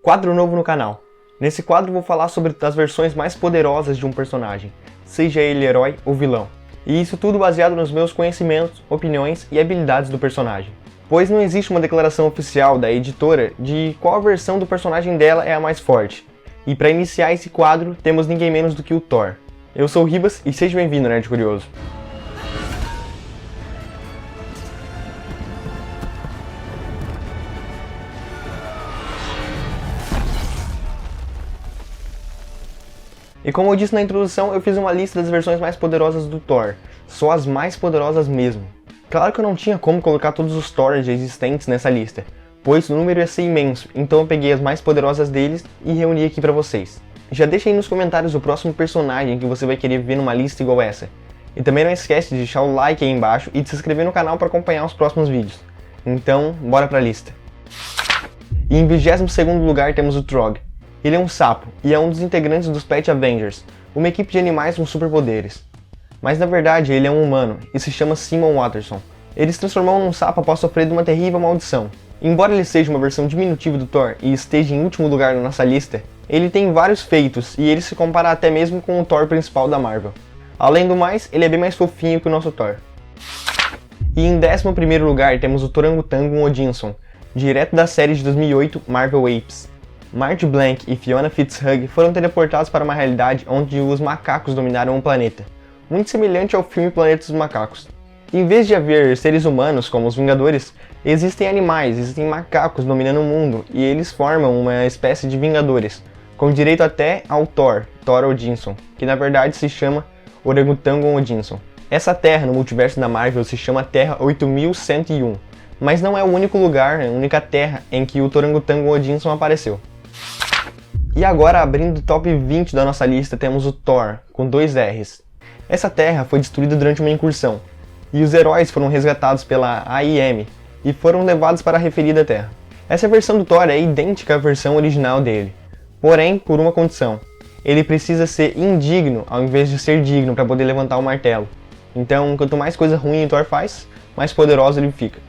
Quadro novo no canal. Nesse quadro vou falar sobre as versões mais poderosas de um personagem, seja ele herói ou vilão. E isso tudo baseado nos meus conhecimentos, opiniões e habilidades do personagem. Pois não existe uma declaração oficial da editora de qual versão do personagem dela é a mais forte. E para iniciar esse quadro, temos ninguém menos do que o Thor. Eu sou o Ribas e seja bem-vindo, Nerd Curioso. E como eu disse na introdução, eu fiz uma lista das versões mais poderosas do Thor. Só as mais poderosas mesmo. Claro que eu não tinha como colocar todos os Thors existentes nessa lista, pois o número ia ser imenso, então eu peguei as mais poderosas deles e reuni aqui pra vocês. Já deixa aí nos comentários o próximo personagem que você vai querer ver numa lista igual essa. E também não esquece de deixar o like aí embaixo e de se inscrever no canal para acompanhar os próximos vídeos. Então, bora pra lista. E em 22º lugar temos o Trogg. Ele é um sapo, e é um dos integrantes dos Pet Avengers, uma equipe de animais com superpoderes. Mas na verdade ele é um humano, e se chama Simon Watterson. Ele se transformou num sapo após sofrer de uma terrível maldição. Embora ele seja uma versão diminutiva do Thor e esteja em último lugar na nossa lista, ele tem vários feitos, e ele se compara até mesmo com o Thor principal da Marvel. Além do mais, ele é bem mais fofinho que o nosso Thor. E em 11º lugar temos o Orangotango Odinson, direto da série de 2008 Marvel Apes. Marty Blank e Fiona Fitzhugh foram teleportados para uma realidade onde os macacos dominaram o planeta, muito semelhante ao filme Planeta dos Macacos. Em vez de haver seres humanos como os Vingadores, existem animais, existem macacos dominando o mundo e eles formam uma espécie de Vingadores, com direito até ao Thor Odinson, que na verdade se chama Orangotango Odinson. Essa terra no multiverso da Marvel se chama Terra 8101, mas não é o único lugar, a única terra em que o Orangotango Odinson apareceu. E agora, abrindo o top 20 da nossa lista, temos o Thor, com 2 R's. Essa terra foi destruída durante uma incursão, e os heróis foram resgatados pela AIM e foram levados para a referida terra. Essa versão do Thor é idêntica à versão original dele, porém por uma condição. Ele precisa ser indigno ao invés de ser digno para poder levantar o martelo. Então, quanto mais coisa ruim o Thor faz, mais poderoso ele fica.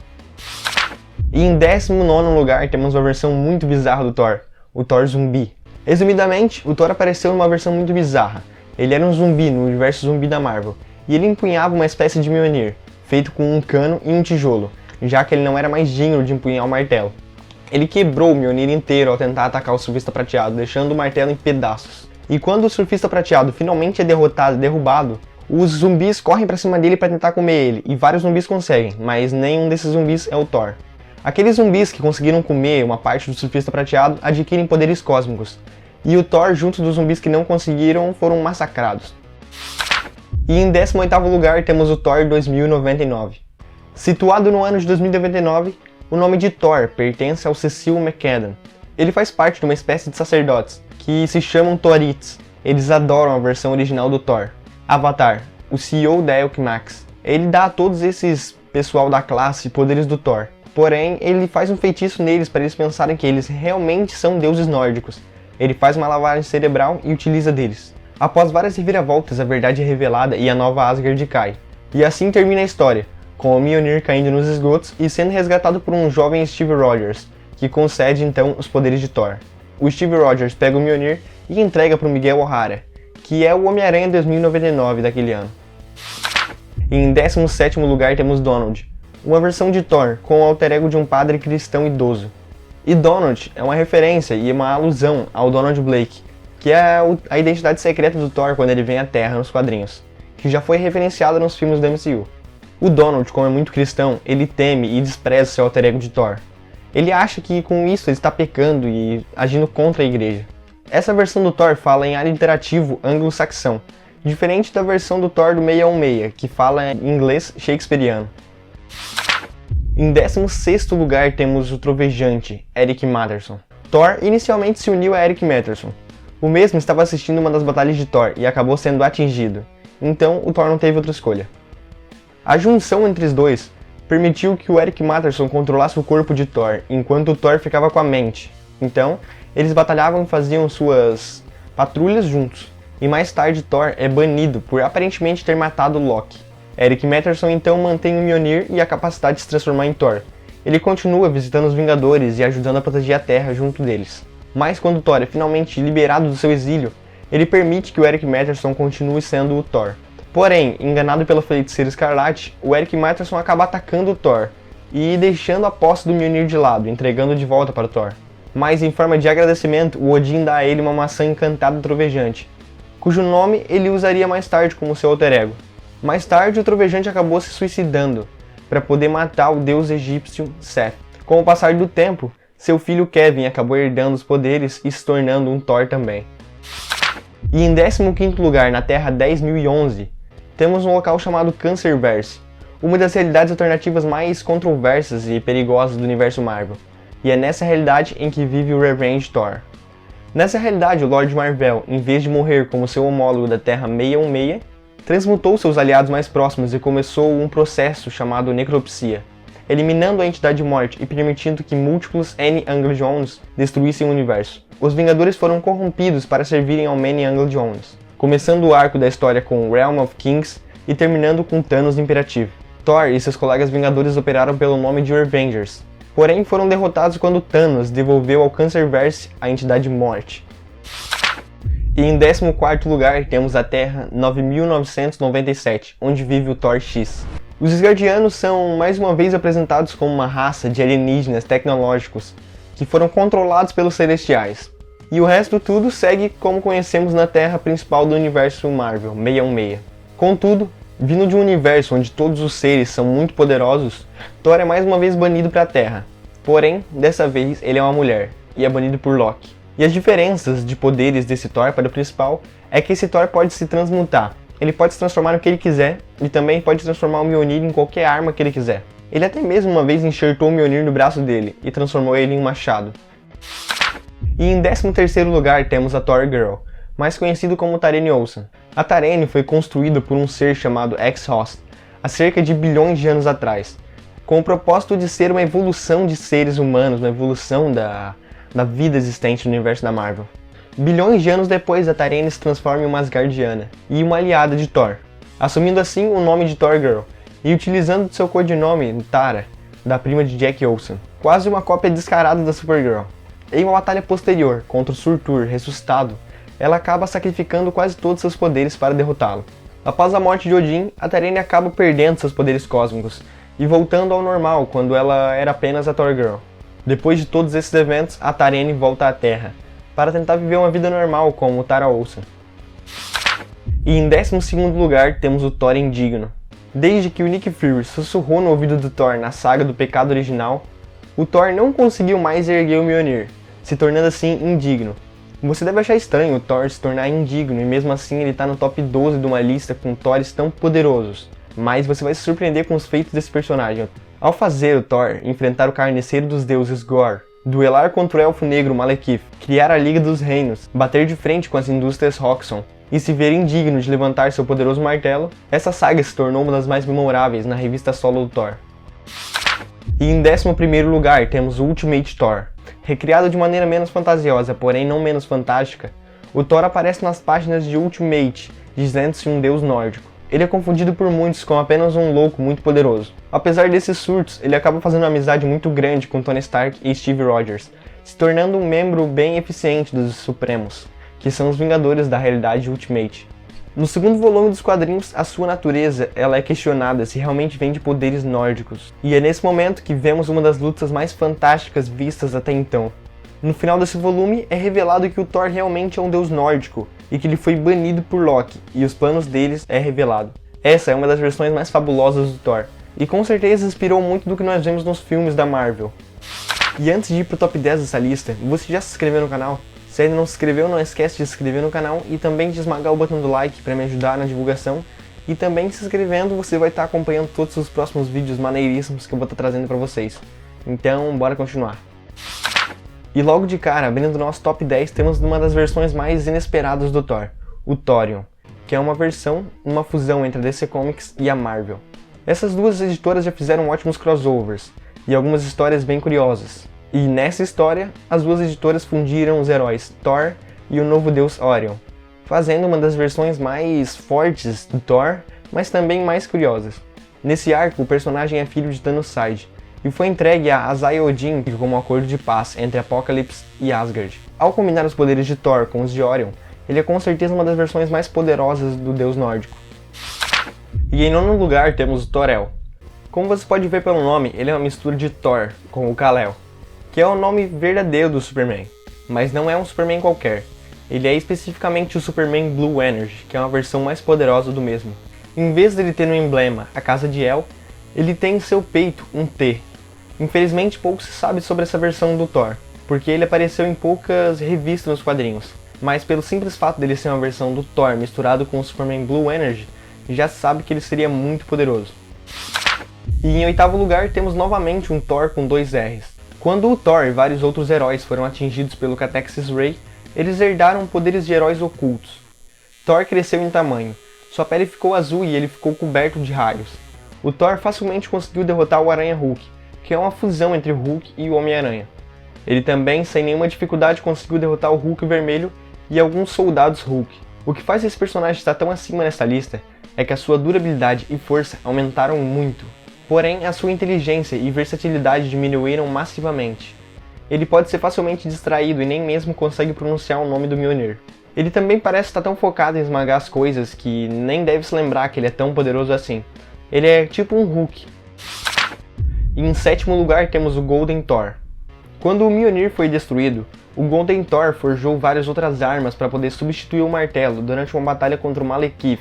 E em 19º lugar temos uma versão muito bizarra do Thor, o Thor zumbi. Resumidamente, o Thor apareceu numa versão muito bizarra. Ele era um zumbi no universo zumbi da Marvel, e ele empunhava uma espécie de Mjolnir, feito com um cano e um tijolo, já que ele não era mais digno de empunhar o martelo. Ele quebrou o Mjolnir inteiro ao tentar atacar o surfista prateado, deixando o martelo em pedaços. E quando o surfista prateado finalmente é derrotado e derrubado, os zumbis correm pra cima dele para tentar comer ele, e vários zumbis conseguem, mas nenhum desses zumbis é o Thor. Aqueles zumbis que conseguiram comer uma parte do surfista prateado adquirem poderes cósmicos, e o Thor, junto dos zumbis que não conseguiram, foram massacrados. E em 18º lugar temos o Thor 2099. Situado no ano de 2099, o nome de Thor pertence ao Cecil McAdam. Ele faz parte de uma espécie de sacerdotes, que se chamam Thorites. Eles adoram a versão original do Thor. Avatar, o CEO da Elkimax. Ele dá a todos esses pessoal da classe poderes do Thor. Porém, ele faz um feitiço neles para eles pensarem que eles realmente são deuses nórdicos. Ele faz uma lavagem cerebral e utiliza deles. Após várias reviravoltas, a verdade é revelada e a nova Asgard cai. E assim termina a história, com o Mjolnir caindo nos esgotos e sendo resgatado por um jovem Steve Rogers, que concede então os poderes de Thor. O Steve Rogers pega o Mjolnir e entrega para o Miguel O'Hara, que é o Homem-Aranha 2099 daquele ano. E em 17º lugar temos Donald, uma versão de Thor com o alter ego de um padre cristão idoso. E Donald é uma referência e uma alusão ao Donald Blake, que é a identidade secreta do Thor quando ele vem à Terra nos quadrinhos, que já foi referenciada nos filmes do MCU. O Donald, como é muito cristão, ele teme e despreza seu alter ego de Thor. Ele acha que com isso ele está pecando e agindo contra a igreja. Essa versão do Thor fala em aliterativo anglo-saxão, diferente da versão do Thor do 616, que fala em inglês shakespeariano. Em 16º lugar temos o trovejante, Eric Matterson. Thor inicialmente se uniu a Eric Matterson. O mesmo estava assistindo uma das batalhas de Thor e acabou sendo atingido, então o Thor não teve outra escolha. A junção entre os dois permitiu que o Eric Matterson controlasse o corpo de Thor, enquanto o Thor ficava com a mente. Então, eles batalhavam e faziam suas patrulhas juntos. E mais tarde Thor é banido por aparentemente ter matado Loki. Eric Matterson então mantém o Mjolnir e a capacidade de se transformar em Thor. Ele continua visitando os Vingadores e ajudando a proteger a Terra junto deles. Mas quando Thor é finalmente liberado do seu exílio, ele permite que o Eric Matterson continue sendo o Thor. Porém, enganado pela feiticeira Escarlate, o Eric Matterson acaba atacando o Thor e deixando a posse do Mjolnir de lado, entregando de volta para o Thor. Mas em forma de agradecimento, o Odin dá a ele uma maçã encantada trovejante, cujo nome ele usaria mais tarde como seu alter ego. Mais tarde, o trovejante acabou se suicidando para poder matar o deus egípcio Seth. Com o passar do tempo, seu filho Kevin acabou herdando os poderes e se tornando um Thor também. E em 15º lugar, na Terra 10.011, temos um local chamado Cancerverse, uma das realidades alternativas mais controversas e perigosas do universo Marvel. E é nessa realidade em que vive o Revenge Thor. Nessa realidade, o Lord Marvel, em vez de morrer como seu homólogo da Terra 616, transmutou seus aliados mais próximos e começou um processo chamado necropsia, eliminando a entidade morte e permitindo que múltiplos N. Angle Jones destruíssem o universo. Os Vingadores foram corrompidos para servirem ao Many Angle Jones, começando o arco da história com Realm of Kings e terminando com Thanos Imperativo. Thor e seus colegas Vingadores operaram pelo nome de Revengers, porém foram derrotados quando Thanos devolveu ao Cancerverse a entidade morte. E em 14º lugar temos a Terra 9997, onde vive o Thor X. Os Asgardianos são mais uma vez apresentados como uma raça de alienígenas tecnológicos que foram controlados pelos Celestiais. E o resto tudo segue como conhecemos na Terra principal do universo Marvel, 616. Contudo, vindo de um universo onde todos os seres são muito poderosos, Thor é mais uma vez banido para a Terra. Porém, dessa vez ele é uma mulher, e é banido por Loki. E as diferenças de poderes desse Thor para o principal é que esse Thor pode se transmutar. Ele pode se transformar no que ele quiser, e também pode transformar o Mjolnir em qualquer arma que ele quiser. Ele até mesmo uma vez enxertou o Mjolnir no braço dele, e transformou ele em um machado. E em 13º lugar temos a Thor Girl, mais conhecido como Tarene Olsen. A Tarene foi construída por um ser chamado Exhaust, há cerca de bilhões de anos atrás, com o propósito de ser uma evolução de seres humanos, uma evolução da vida existente no universo da Marvel. Bilhões de anos depois, a Tarene se transforma em uma Asgardiana e uma aliada de Thor, assumindo assim o nome de Thor Girl e utilizando seu codinome Tara, da prima de Jack Olsen, quase uma cópia descarada da Supergirl. Em uma batalha posterior contra o Surtur ressuscitado, ela acaba sacrificando quase todos seus poderes para derrotá-lo. Após a morte de Odin, a Tarene acaba perdendo seus poderes cósmicos e voltando ao normal quando ela era apenas a Thor Girl. Depois de todos esses eventos, a Tarene volta à Terra, para tentar viver uma vida normal como Tara Olsen. E em 12º lugar temos o Thor Indigno. Desde que o Nick Fury sussurrou no ouvido do Thor na saga do Pecado Original, o Thor não conseguiu mais erguer o Mjolnir, se tornando assim indigno. Você deve achar estranho o Thor se tornar indigno e mesmo assim ele está no top 12 de uma lista com Thors tão poderosos, mas você vai se surpreender com os feitos desse personagem. Ao fazer o Thor enfrentar o carniceiro dos deuses Gorr, duelar contra o Elfo Negro Malekith, criar a Liga dos Reinos, bater de frente com as indústrias Roxxon e se ver indigno de levantar seu poderoso martelo, essa saga se tornou uma das mais memoráveis na revista solo do Thor. E em 11º lugar temos o Ultimate Thor. Recriado de maneira menos fantasiosa, porém não menos fantástica, o Thor aparece nas páginas de Ultimate, dizendo-se um deus nórdico. Ele é confundido por muitos como apenas um louco muito poderoso. Apesar desses surtos, ele acaba fazendo uma amizade muito grande com Tony Stark e Steve Rogers, se tornando um membro bem eficiente dos Supremos, que são os Vingadores da realidade Ultimate. No segundo volume dos quadrinhos, a sua natureza ela é questionada se realmente vem de poderes nórdicos, e é nesse momento que vemos uma das lutas mais fantásticas vistas até então. No final desse volume, é revelado que o Thor realmente é um deus nórdico, e que ele foi banido por Loki, e os planos deles é revelado. Essa é uma das versões mais fabulosas do Thor, e com certeza inspirou muito do que nós vemos nos filmes da Marvel. E antes de ir pro top 10 dessa lista, você já se inscreveu no canal? Se ainda não se inscreveu, não esquece de se inscrever no canal e também de esmagar o botão do like para me ajudar na divulgação. E também se inscrevendo, você vai estar acompanhando todos os próximos vídeos maneiríssimos que eu vou estar trazendo para vocês. Então, bora continuar. E logo de cara, abrindo o nosso top 10, temos uma das versões mais inesperadas do Thor, o Thorium, que é uma fusão entre a DC Comics e a Marvel. Essas duas editoras já fizeram ótimos crossovers e algumas histórias bem curiosas. E nessa história, as duas editoras fundiram os heróis Thor e o novo deus Orion, fazendo uma das versões mais fortes do Thor, mas também mais curiosas. Nesse arco, o personagem é filho de Thanos Side, e foi entregue a Asai-Odin como um acordo de paz entre Apokolips e Asgard. Ao combinar os poderes de Thor com os de Orion, ele é com certeza uma das versões mais poderosas do deus nórdico. E em nono lugar temos o Thor-El. Como você pode ver pelo nome, ele é uma mistura de Thor com o Kal-El, que é o nome verdadeiro do Superman, mas não é um Superman qualquer. Ele é especificamente o Superman Blue Energy, que é uma versão mais poderosa do mesmo. Em vez dele ter no emblema a casa de El, ele tem em seu peito um T. Infelizmente pouco se sabe sobre essa versão do Thor, porque ele apareceu em poucas revistas nos quadrinhos, mas pelo simples fato dele ser uma versão do Thor misturado com o Superman Blue Energy, já se sabe que ele seria muito poderoso. E em oitavo lugar temos novamente um Thor com 2 R's. Quando o Thor e vários outros heróis foram atingidos pelo Catexis Ray, eles herdaram poderes de heróis ocultos. Thor cresceu em tamanho, sua pele ficou azul e ele ficou coberto de raios. O Thor facilmente conseguiu derrotar o Aranha-Hulk, que é uma fusão entre o Hulk e o Homem-Aranha. Ele também, sem nenhuma dificuldade, conseguiu derrotar o Hulk vermelho e alguns soldados Hulk. O que faz esse personagem estar tão acima nessa lista é que a sua durabilidade e força aumentaram muito, porém a sua inteligência e versatilidade diminuíram massivamente. Ele pode ser facilmente distraído e nem mesmo consegue pronunciar o nome do Mjolnir. Ele também parece estar tão focado em esmagar as coisas que nem deve se lembrar que ele é tão poderoso assim. Ele é tipo um Hulk. E em sétimo lugar temos o Golden Thor. Quando o Mjolnir foi destruído, o Golden Thor forjou várias outras armas para poder substituir o martelo durante uma batalha contra o Malekith,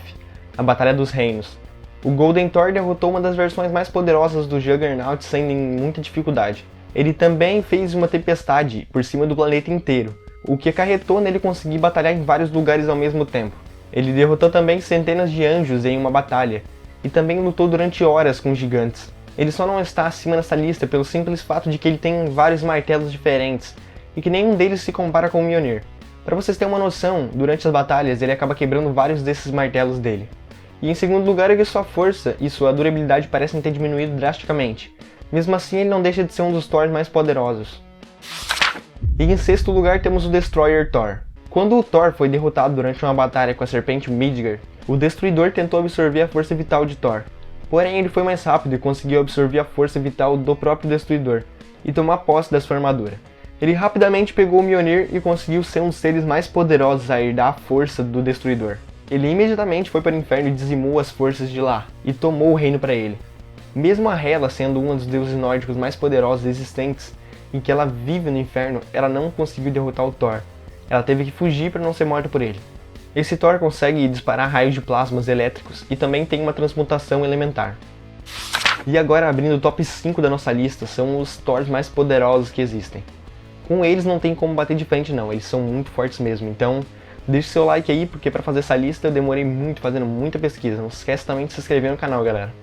a Batalha dos Reinos. O Golden Thor derrotou uma das versões mais poderosas do Juggernaut sem muita dificuldade. Ele também fez uma tempestade por cima do planeta inteiro, o que acarretou nele conseguir batalhar em vários lugares ao mesmo tempo. Ele derrotou também centenas de anjos em uma batalha, e também lutou durante horas com gigantes. Ele só não está acima nessa lista pelo simples fato de que ele tem vários martelos diferentes, e que nenhum deles se compara com o Mjolnir. Para vocês terem uma noção, durante as batalhas ele acaba quebrando vários desses martelos dele. E em segundo lugar é que sua força e sua durabilidade parecem ter diminuído drasticamente. Mesmo assim ele não deixa de ser um dos Thors mais poderosos. E em sexto lugar temos o Destroyer Thor. Quando o Thor foi derrotado durante uma batalha com a serpente Midgard, o Destruidor tentou absorver a força vital de Thor. Porém ele foi mais rápido e conseguiu absorver a força vital do próprio Destruidor e tomar posse da sua armadura. Ele rapidamente pegou o Mjolnir e conseguiu ser um dos seres mais poderosos a herdar a força do Destruidor. Ele imediatamente foi para o inferno e dizimou as forças de lá, e tomou o reino para ele. Mesmo a Hela sendo um dos deuses nórdicos mais poderosos existentes, em que ela vive no inferno, ela não conseguiu derrotar o Thor. Ela teve que fugir para não ser morta por ele. Esse Thor consegue disparar raios de plasmas elétricos e também tem uma transmutação elementar. E agora, abrindo o top 5 da nossa lista, são os Thors mais poderosos que existem. Com eles não tem como bater de frente não, eles são muito fortes mesmo, então deixe seu like aí, porque para fazer essa lista eu demorei muito, fazendo muita pesquisa. Não se esquece também de se inscrever no canal, galera.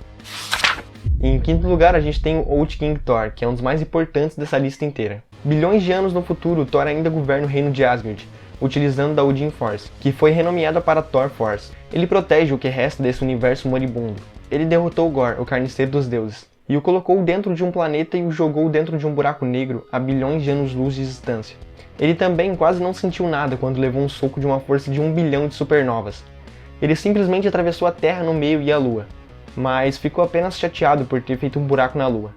E em quinto lugar a gente tem o Old King Thor, que é um dos mais importantes dessa lista inteira. Bilhões de anos no futuro, Thor ainda governa o reino de Asgard, utilizando da Odin Force, que foi renomeada para Thor Force. Ele protege o que resta desse universo moribundo. Ele derrotou Gorr, o carniceiro dos deuses, e o colocou dentro de um planeta e o jogou dentro de um buraco negro a bilhões de anos-luz de distância. Ele também quase não sentiu nada quando levou um soco de uma força de 1 bilhão de supernovas. Ele simplesmente atravessou a Terra no meio e a Lua, mas ficou apenas chateado por ter feito um buraco na Lua.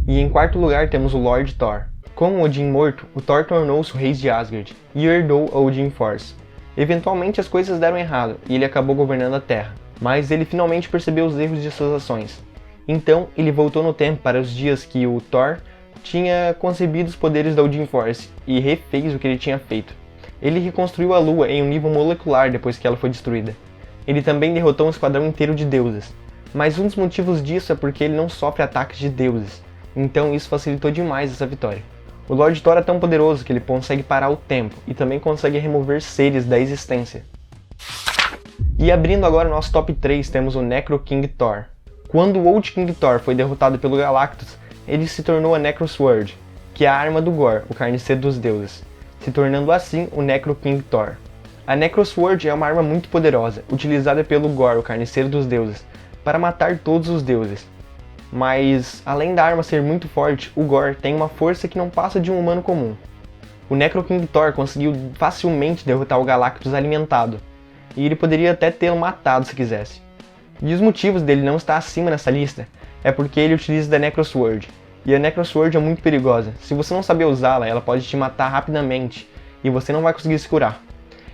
E em quarto lugar temos o Lord Thor. Com Odin morto, o Thor tornou-se o rei de Asgard e herdou a Odin Force. Eventualmente as coisas deram errado e ele acabou governando a Terra, mas ele finalmente percebeu os erros de suas ações. Então ele voltou no tempo para os dias que o Thor tinha concebido os poderes da Odin Force e refez o que ele tinha feito. Ele reconstruiu a Lua em um nível molecular depois que ela foi destruída. Ele também derrotou um esquadrão inteiro de deuses, mas um dos motivos disso é porque ele não sofre ataques de deuses, então isso facilitou demais essa vitória. O Lord Thor é tão poderoso que ele consegue parar o tempo e também consegue remover seres da existência. E abrindo agora o nosso top 3 temos o Necro King Thor. Quando o Old King Thor foi derrotado pelo Galactus, ele se tornou a Necro Sword, que é a arma do Gorr, o carniceiro dos deuses, se tornando assim o Necro King Thor. A Necro Sword é uma arma muito poderosa, utilizada pelo Gorr, o carniceiro dos deuses, para matar todos os deuses. Mas, além da arma ser muito forte, o Gorr tem uma força que não passa de um humano comum. O Necro King Thor conseguiu facilmente derrotar o Galactus alimentado, e ele poderia até tê-lo matado se quisesse. E os motivos dele não estar acima nessa lista é porque ele utiliza da Necrosword. E a Necrosword é muito perigosa. Se você não saber usá-la, ela pode te matar rapidamente e você não vai conseguir se curar.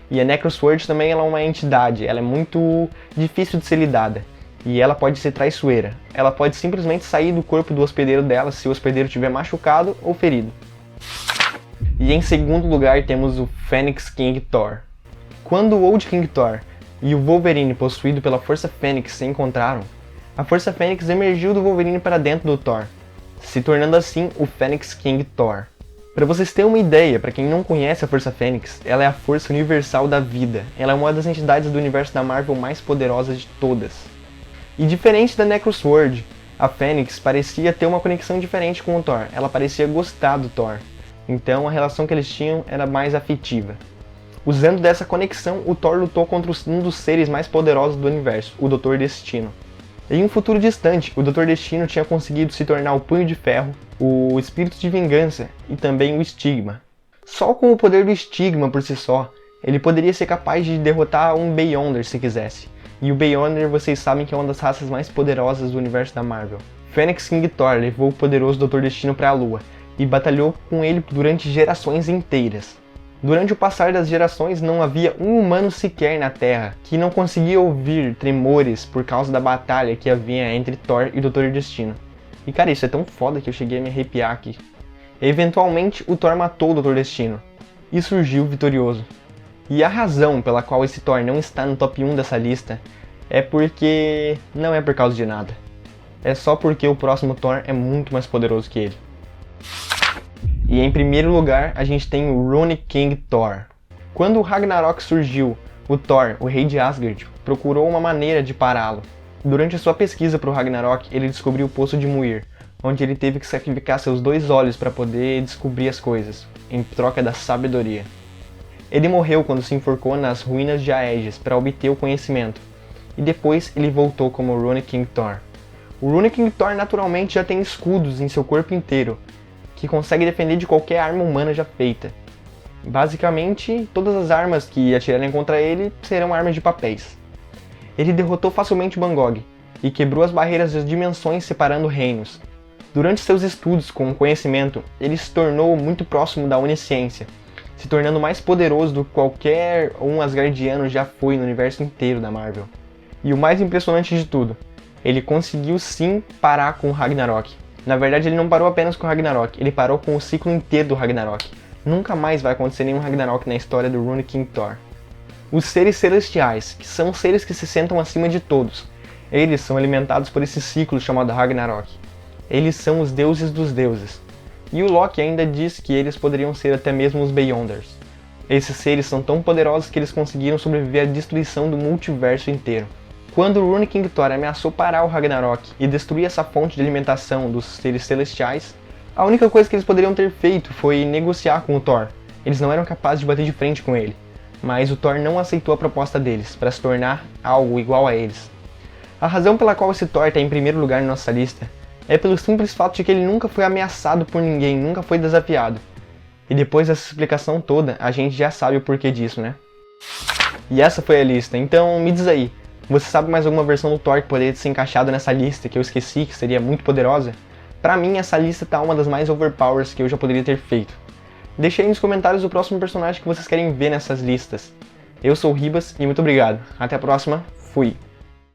E a Necrosword também ela é uma entidade, ela é muito difícil de ser lidada. E ela pode ser traiçoeira. Ela pode simplesmente sair do corpo do hospedeiro dela se o hospedeiro estiver machucado ou ferido. E em segundo lugar temos o Phoenix King Thor. Quando o Old King Thor e o Wolverine possuído pela Força Fênix se encontraram, a Força Fênix emergiu do Wolverine para dentro do Thor, se tornando assim o Phoenix King Thor. Para vocês terem uma ideia, para quem não conhece a Força Fênix, ela é a força universal da vida. Ela é uma das entidades do universo da Marvel mais poderosas de todas. E diferente da Necrosword, a Fênix parecia ter uma conexão diferente com o Thor. Ela parecia gostar do Thor. Então a relação que eles tinham era mais afetiva. Usando dessa conexão, o Thor lutou contra um dos seres mais poderosos do universo, o Dr. Destino. Em um futuro distante, o Dr. Destino tinha conseguido se tornar o Punho de Ferro, o Espírito de Vingança e também o Estigma. Só com o poder do Estigma por si só, ele poderia ser capaz de derrotar um Beyonder se quisesse. E o Beyonder vocês sabem que é uma das raças mais poderosas do universo da Marvel. Phoenix King Thor levou o poderoso Dr. Destino para a Lua e batalhou com ele durante gerações inteiras. Durante o passar das gerações, não havia um humano sequer na Terra que não conseguia ouvir tremores por causa da batalha que havia entre Thor e Dr. Destino. E cara, isso é tão foda que eu cheguei a me arrepiar aqui. Eventualmente, o Thor matou o Dr. Destino e surgiu vitorioso. E a razão pela qual esse Thor não está no top 1 dessa lista é porque não é por causa de nada. É só porque o próximo Thor é muito mais poderoso que ele. E em primeiro lugar, a gente tem o Rune King Thor. Quando o Ragnarok surgiu, o Thor, o rei de Asgard, procurou uma maneira de pará-lo. Durante a sua pesquisa para o Ragnarok, ele descobriu o Poço de Muir, onde ele teve que sacrificar seus 2 olhos para poder descobrir as coisas, em troca da sabedoria. Ele morreu quando se enforcou nas ruínas de Aegis para obter o conhecimento, e depois ele voltou como Rune King Thor. O Rune King Thor naturalmente já tem escudos em seu corpo inteiro, que consegue defender de qualquer arma humana já feita. Basicamente, todas as armas que atirarem contra ele serão armas de papéis. Ele derrotou facilmente Bangog e quebrou as barreiras das dimensões separando reinos. Durante seus estudos com o conhecimento, ele se tornou muito próximo da onisciência, se tornando mais poderoso do que qualquer um Asgardiano já foi no universo inteiro da Marvel. E o mais impressionante de tudo, ele conseguiu sim parar com o Ragnarok. Na verdade, ele não parou apenas com o Ragnarok, ele parou com o ciclo inteiro do Ragnarok. Nunca mais vai acontecer nenhum Ragnarok na história do Rune King Thor. Os seres celestiais, que são seres que se sentam acima de todos, eles são alimentados por esse ciclo chamado Ragnarok. Eles são os deuses dos deuses. E o Loki ainda diz que eles poderiam ser até mesmo os Beyonders. Esses seres são tão poderosos que eles conseguiram sobreviver à destruição do multiverso inteiro. Quando o Rune King Thor ameaçou parar o Ragnarok e destruir essa fonte de alimentação dos seres celestiais, a única coisa que eles poderiam ter feito foi negociar com o Thor. Eles não eram capazes de bater de frente com ele, mas o Thor não aceitou a proposta deles para se tornar algo igual a eles. A razão pela qual esse Thor está em primeiro lugar na nossa lista é pelo simples fato de que ele nunca foi ameaçado por ninguém, nunca foi desafiado. E depois dessa explicação toda, a gente já sabe o porquê disso, né? E essa foi a lista, então me diz aí, você sabe mais alguma versão do Thor que poderia ter se encaixado nessa lista que eu esqueci, que seria muito poderosa? Pra mim, essa lista tá uma das mais overpowers que eu já poderia ter feito. Deixe aí nos comentários o próximo personagem que vocês querem ver nessas listas. Eu sou o Ribas e muito obrigado. Até a próxima, fui!